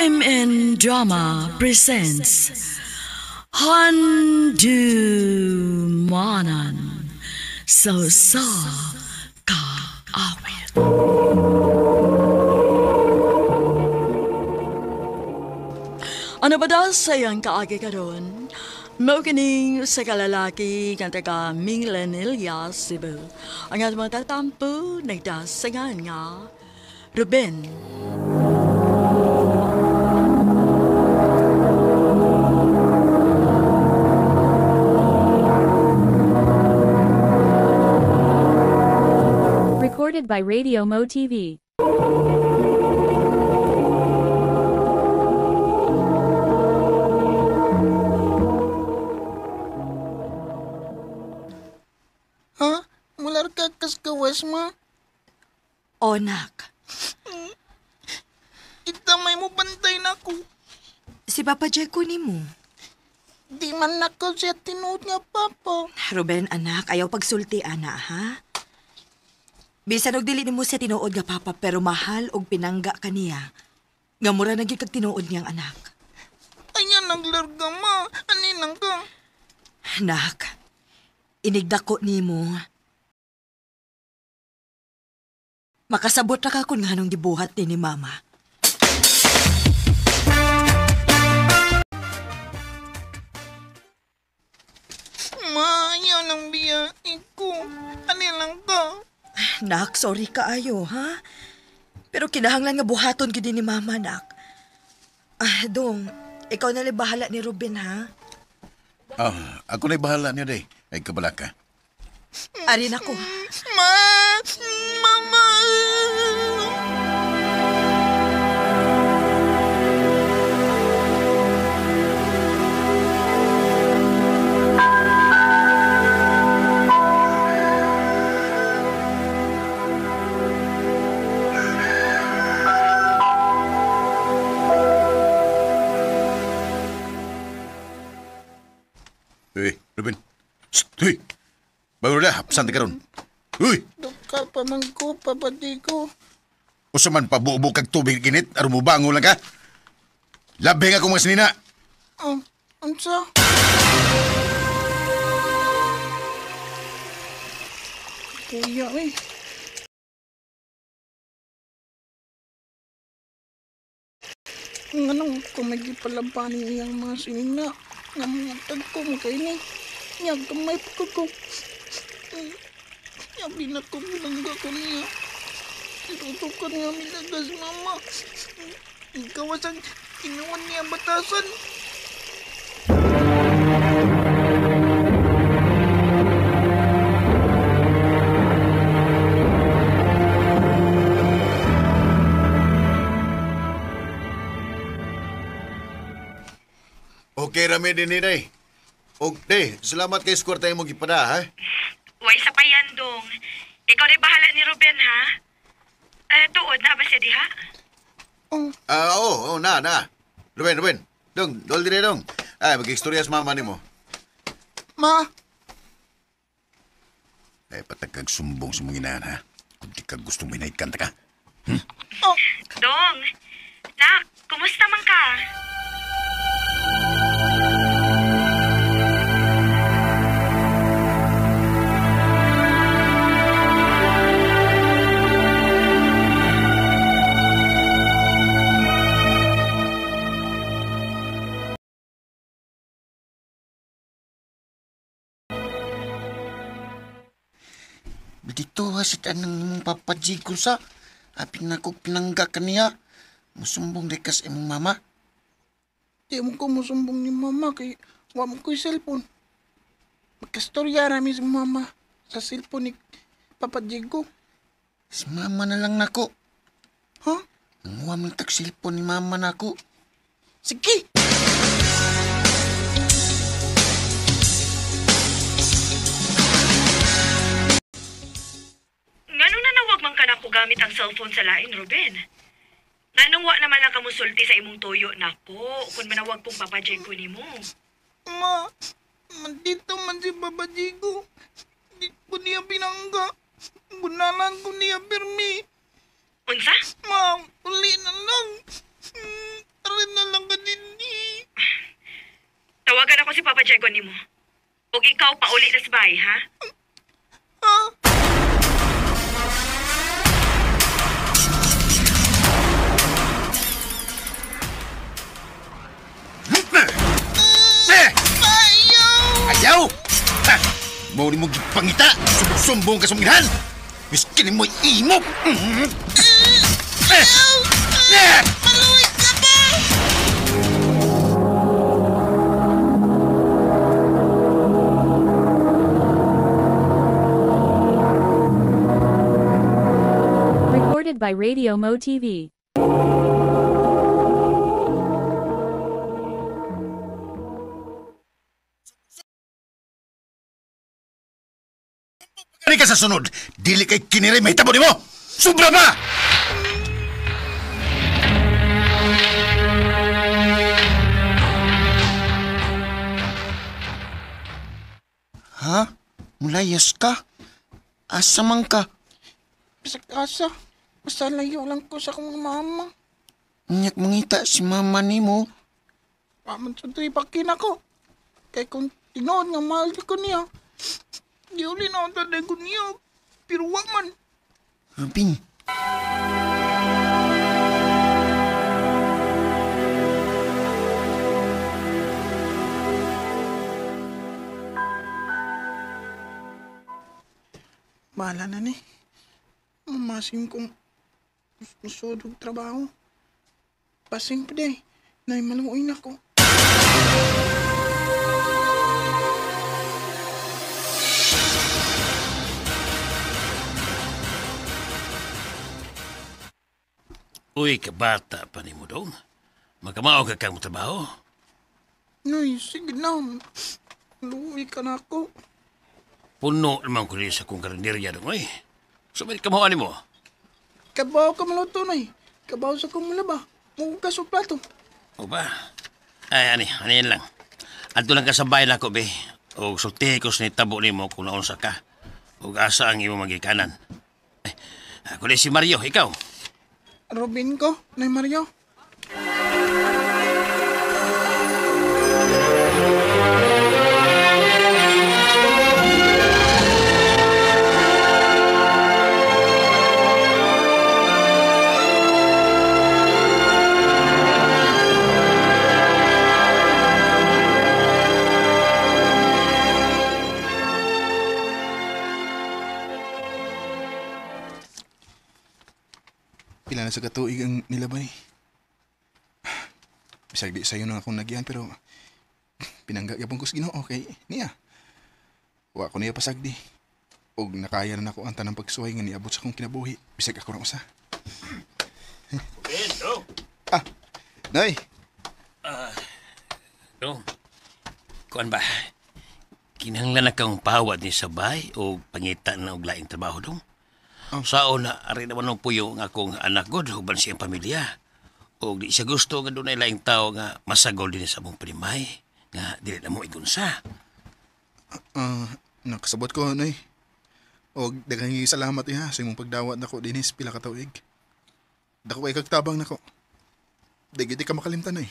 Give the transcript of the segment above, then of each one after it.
RMN Drama presents Handumanan So Ka Awit. Ano ba daw sayang kaagi ka doon? Mokining sa kalalaki ng taga Minglanilla, Cebu. Ang ating mga tatampo, nagdasangan nga, Ruben. Recorded by Radio Mo TV. Ha? Mular ka kaskawas mo? Onak, Itamay mo bantay na ko. si Papa Jeko ni mo. Di man nakaw siya tinuod nga papa. Ruben, anak, ayaw pagsulti, ana, ha? Bisan og dili nimo siya tinuod nga papa, pero mahal og pinangga kaniya. Nga mura na gyud kag tinuod niyang anak. Ayan naglarga ma. Aninang ka. Anak, inigdako nimo. Makasabot ra ka kung nganong gibuhat ni mama. Ma, ayan ang biyain ko. Aninang ka. Nak, sorry kaayo, ha? Pero kinahanglan nga buhaton gid ni mama, nak. Dong, ikaw na lang bahala ni Ruben, ha? Ako na'y bahala niya, day. Ay, kabala ka. Arin ako. Ma! Mama! Uy, Ruben. Shh, uy! Bago na, hapsan ka ron. Uy! Dukal pa man ko, papati ko. Usa man pabubo kag tubig init, aron mo bango lang ka. Labi nga kung mga sinina. Ansa? Kuya, eh. Nganong kumagi palabanin iyang mga sinina. Namatag ko mo kayo ni. Niyag kamay pa ko. Yabi na ko bilangga ko niya. Tinutukan niya minagas mama. Ikaw asang inuwan niya batasan. Okay, rami din ni day. Og, day, salamat kay skwar tayo mo gipada, ha? Way sa payan, Dong. Ikaw na bahala ni Ruben, ha? Tuod na ba siya diha? Oo, na. Ruben. Dong, dol dire dong. Ay, mag-istorya sa mama ni mo. Ma! Ay, patagkag sumbong sa mga inahan, ha? Kung di ka gustong minahit ka. Dong, nak, kumusta man ka? Dito hasit anang papajigo sa. Apin na ko pinangga kaniya. Musumbong dekas imong mama. Di mo ko musumbong ni mama kay wa mo ko'y cellphone. Magkastorya namin sa mama sa cellphone ni Papa Diego. Si mama na lang nako. Ha? Nanguha mo tag cellphone ni mama nako. Sige! Nganong nanawag man ka na ko gamit ang cellphone sa lain, Ruben? Nganong wa naman lang kamusulti sa imong tuyo, nako, kung manawag kong papajay ko ni mo. Ma, mandito man si Papa Diego. Di ko niya pinangga. Bunalan ko niya pirmi. Unsa? Ma, uli na lang. Para ko nimo. Og ikaw pauli na sa bahay, ha? Ayaw! Ha! Mao ni mo gipangita, sumbong ka sa minhan. Miskin mo imo. Maluwi ka ba? Recorded by Radio Mo TV. Kani ka sa sunod, dili kay kiniri may tabo nimo. Sobra ba? Ha? Mulayas ka? Asa man ka? Bisag asa. Basta layo lang ko sa akong mama. Nyak mangita si mama nimo. Paman sa tripakin ako. Kaya kung tinood nga mahal ko niya. Di uli na ako taday ko niya. Pero wag man. Robin. Bahala na ni. Mamasin kong musudog trabaho. Pasing pa day. Naimaluin ako. Uy, kabata pa ni mo dong. Magkamao ka kang trabaho. Nay, sige na. Luwi ka na ako. Puno naman ko rin sa kong karinderya dong, oy. So, may kamawaan mo. Kabaw ka maluto, nay. Kabaw sa kong mulaba. Mugas o plato. O ba? Ay, ano yan lang. Adto lang ka sa bayan ako, be. O sultihe ko sa nitabo ni mo kung naunsa ka. O asa ang imo magikanan. Ay, ako rin si Mario, ikaw. Robin ko, nay Mario. Pila na sa katuig ang nilabay. Bisag di sa'yo na akong nagyan pero pinanggagapon ko sa Ginoo kay niya. Wa ko niya pasagdi. Og nakaya na ako ang tanang pagsuhay nga niabot sa akong kinabuhi. Bisag ako na usa. Hello. Nay! No. Kuan ba? Kinahanglan na kang pahawad ni sabay o pangita na og laing trabaho dong? Sao na ari naman ng puyo nga akong anak god huban siyang pamilya. O di siya gusto nga doon ay laing tao nga masagol din sa mong primay. Nga dili na mo igunsa. Nakasabot ko, Nay. Og daghang salamat sa imong pagdawat nako dinis pila ka tuig. Dako ay kagtabang nako. Di ka makalimtan, Nay.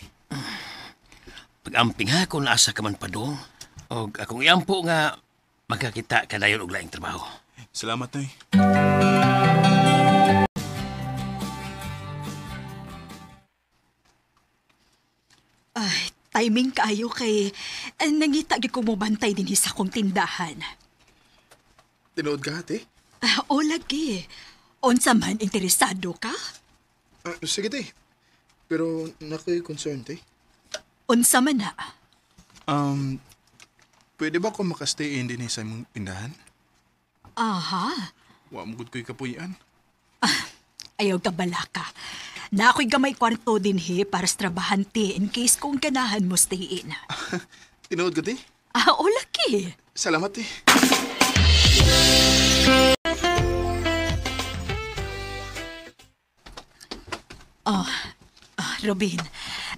Pag-amping ha kung naasa ka man pa dong. O akong iampo nga magkakita ka dayon og laing trabaho. Salamat, Nay. Ay, timing kayo kay nangita gyud ko mo bantay din sa akong tindahan. Tinood ka, ate? O lagi. Unsa man interesado ka? Sige, te. Pero nakoy concern, te. Unsa man na? Pwede ba ako makastay in din sa imong tindahan? Aha. Wa mo gud ko'y kapuyan. Ayaw ka balaka. Na ako'y gamay kwarto din para sa trabahante in case kung ganahan mo stay in. Tinood ka, te? O lagi. Salamat, te. Robin,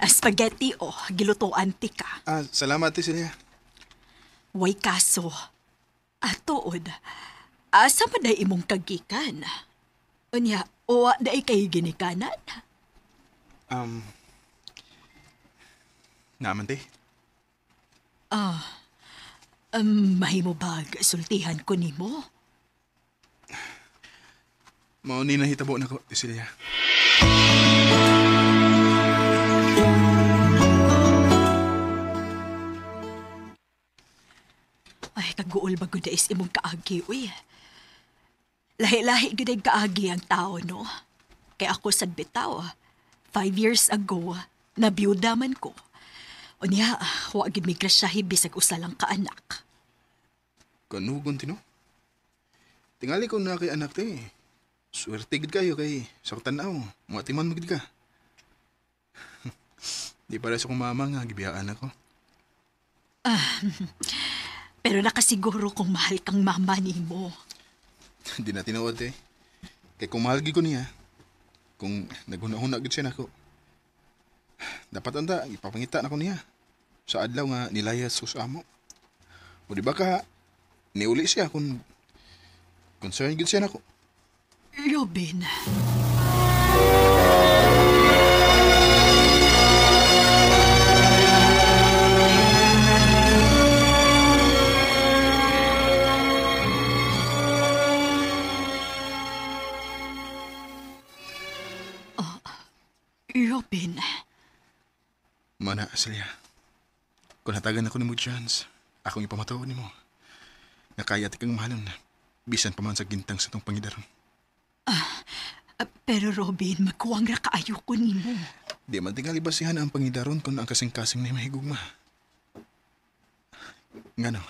spaghetti gilutoan ti ka. Salamat, te, Celia. Way kaso. Tuod, asa man na imong kagikan? Unya, o na kay ginikanan? Naman, te. Mahimo ba sultihan ko nimo? Mao ni nahitabo na ko, Silya. Ay, kaguol ba gud is imong kaagi, uy. Lahi-lahi gud kaagi ang tao, no? Kay ako sad bitaw, 5 years ago, nabiyuda man ko. O niya, wa gid mi grasyahi bisag usa lang ka anak. Kanugon tino? Tingali ko na kay anak te. Swerte gid kayo kay sa tanaw, matiman mo gid ka. Di para sa kong mama nga gibiyaan ako. Pero nakasiguro kung mahal kang mama nimo. Di na tinuod eh. Kay kung mahal gid ko niya, kung naghuna-huna gid siya nako. Dapat anda ipapangita na ko niya. Sa adlaw nga nilayas ko sa amo. O di ba ka niuli siya kung concern gid siya nako. Robin. Robin. Mana, Celia. Kung hatagan ako ni mo chance, akong ipamatawa ni mo. Nakaya ti kang mahalan na. Bisan pa man sa gintang sa tong pangidaron. Pero Robin, magkuwang ra kaayo ko nimo. Di man tingali basihan ang pangidaron kung ang kasing-kasing na mahigugma. Ngano?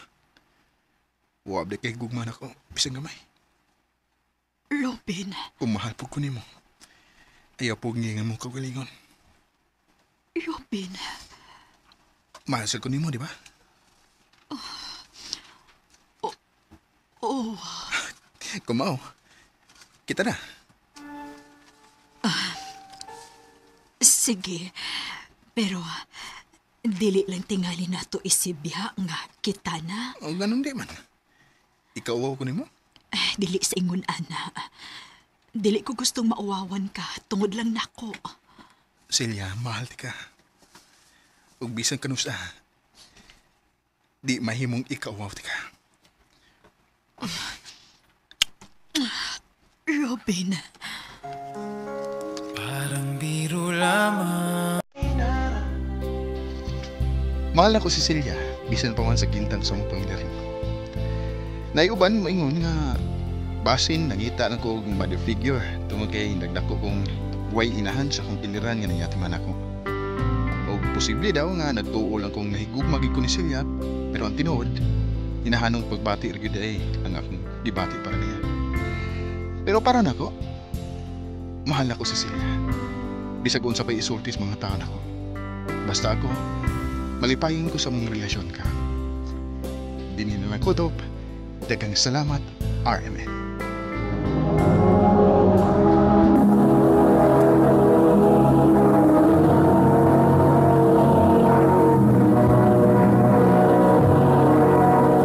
Wab de kay gugma na ko, bisang gamay. Robin. Kung mahal po ko ni mo, ayaw po ngingan mo kagalingon. Robin. Mahal ko ni mo, di ba? Oh. Kumao. Kita na. Sige. Pero, dili lang tingali na to isibya nga kita na. O ganun di man. Ikaw awaw ko ni mo? Dili sa ingon, ana. Dili ko gustong mauwawan ka. Tungod lang nako. Celia, mahal ti ka. Ug bisan kanusa, di mahimong ikawaw ti ka. Robin. Parang biro lamang. Mahal ako si Celia, bisan pa man sa gintang sa mong pangilaro. Naiuban, maingon nga, basin, nangita na ko og mother figure, tungod kay nagdako kong way inahan sa kong piliran nga nangatiman ako. O posible daw nga nagtuol ang kong nahigugmagig ko ni Celia, pero ang tinuod, hinahanong pagbati rin ay ang akong dibati para niya. Pero para nako, mahal ako si Celia. Bisag unsa pa'y isultis mga taon ako. Basta ako, malipayin ko sa mong relasyon ka. Dinin na ko, Top. Dagang salamat, RMN.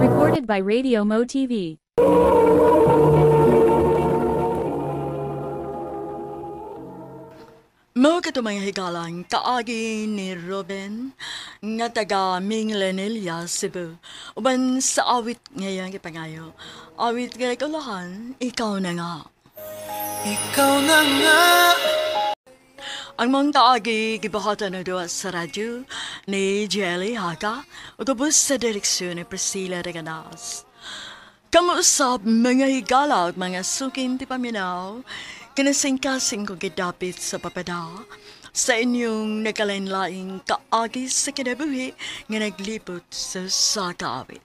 Recorded by Radio Mo TV. Mo kato mga higalang kaagi ni Robin nga taga Minglanilla, Cebu. Uban sa awit ngayon kipangayo. Awit nga kalahan, ikaw na nga. Ikaw na nga. Ang mga kaagi gibahatan na doon sa radyo ni Jelly Haka o tapos sa direksyon ni Priscilla Reganas. Kamuusap mga higala at mga sukin ti paminaw, kinasing-kasing ko gidapit sa papada sa inyong nagkalain-laing kaagi sa kinabuhi nga naglipot sa kaawit.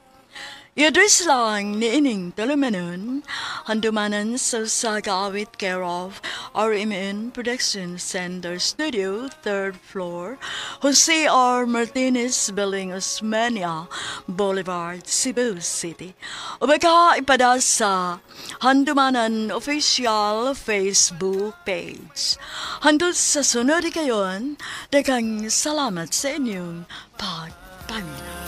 I-address lang ni ining talumanon, handumanan sa kaawit care of RMN Production Center Studio, 3rd floor, Jose R. Martinez Building, Osmeña Boulevard, Cebu City. O baka ipada sa handumanan official Facebook page. Handod sa sunod kayon, daghang salamat sa inyong pagpamina.